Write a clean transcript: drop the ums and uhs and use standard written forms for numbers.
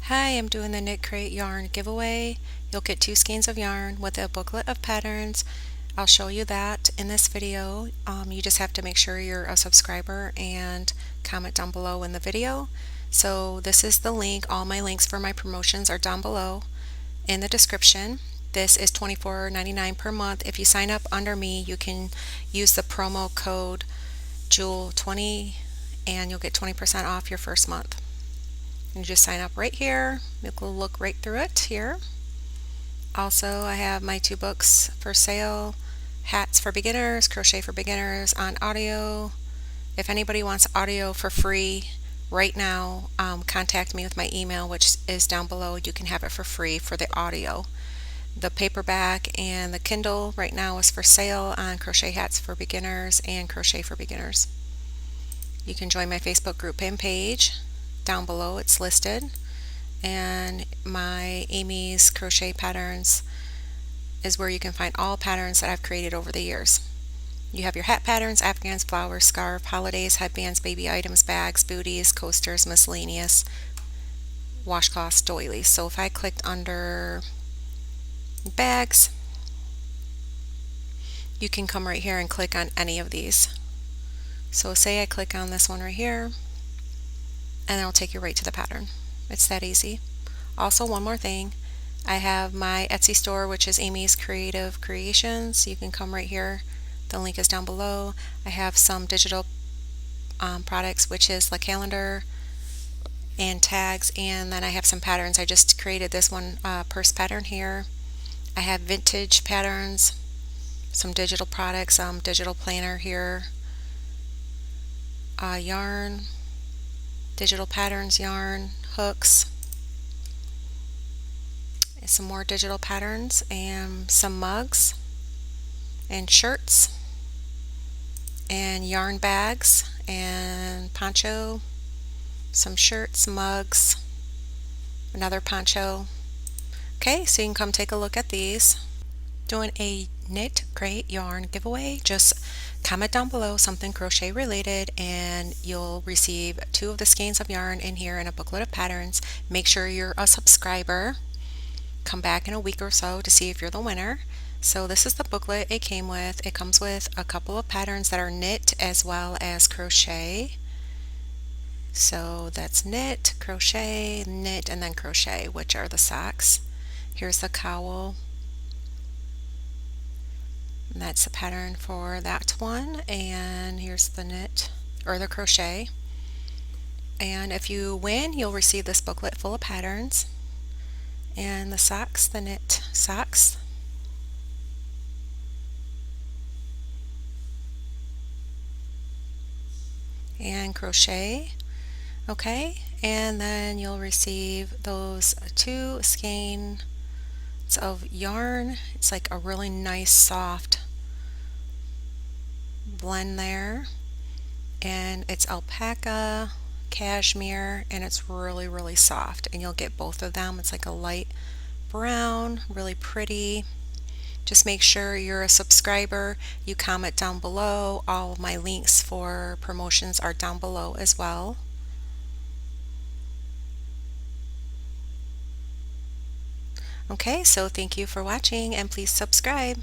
Hi, I'm doing the Knit Crate yarn giveaway. You'll get 2 skeins of yarn with a booklet of patterns. I'll show you that in this video. You just have to make sure you're a subscriber and comment down below in the video. So this is the link. All my links for my promotions are down below in the description. This is $24.99 per month. If you sign up under me, you can use the promo code JEWEL20 and you'll get 20% off your first month. You just sign up right here. You'll look right through it here. Also, I have my 2 books for sale, Hats for Beginners, Crochet for Beginners on audio. If anybody wants audio for free right now, contact me with my email, which is down below. You can have it for free for the audio. The paperback and the Kindle right now is for sale on Crochet Hats for Beginners and Crochet for Beginners. You can join my Facebook group and page. Down below it's listed, and my Amy's Crochet Patterns is where you can find all patterns that I've created over the years. You have your hat patterns, afghans, flowers, scarf, holidays, headbands, baby items, bags, booties, coasters, miscellaneous, washcloths, doilies. So if I clicked under bags, you can come right here and click on any of these. So say I click on this one right here, and it'll take you right to the pattern. It's that easy. Also, one more thing, I have my Etsy store, which is Amy's Creative Creations. You can come right here. The link is down below. I have some digital products, which is the calendar and tags, and then I have some patterns. I just created this one purse pattern here. I have vintage patterns, some digital products, digital planner here, yarn, digital patterns, yarn, hooks, some more digital patterns, and some mugs and shirts and yarn bags and poncho, some shirts, mugs, another poncho. Okay, so you can come take a look at these. Doing a Knit Crate yarn giveaway. Just comment down below something crochet related and you'll receive 2 of the skeins of yarn in here and a booklet of patterns. Make sure you're a subscriber. Come back in a week or so to see if you're the winner. So this is the booklet it came with. It comes with a couple of patterns that are knit as well as crochet. So that's knit, knit, and then crochet, which are the socks. Here's the cowl. And that's the pattern for that one, and here's the knit or the crochet. And if you win, you'll receive this booklet full of patterns. And the socks, the knit socks. And crochet. Okay, and then you'll receive those 2 skeins of yarn. It's like a really nice soft blend there, and it's alpaca, cashmere, and it's really soft, and you'll get both of them. It's like a light brown, really pretty. Just make sure you're a subscriber. You comment down below. All of my links for promotions are down below as well. Okay, so thank you for watching, and please subscribe.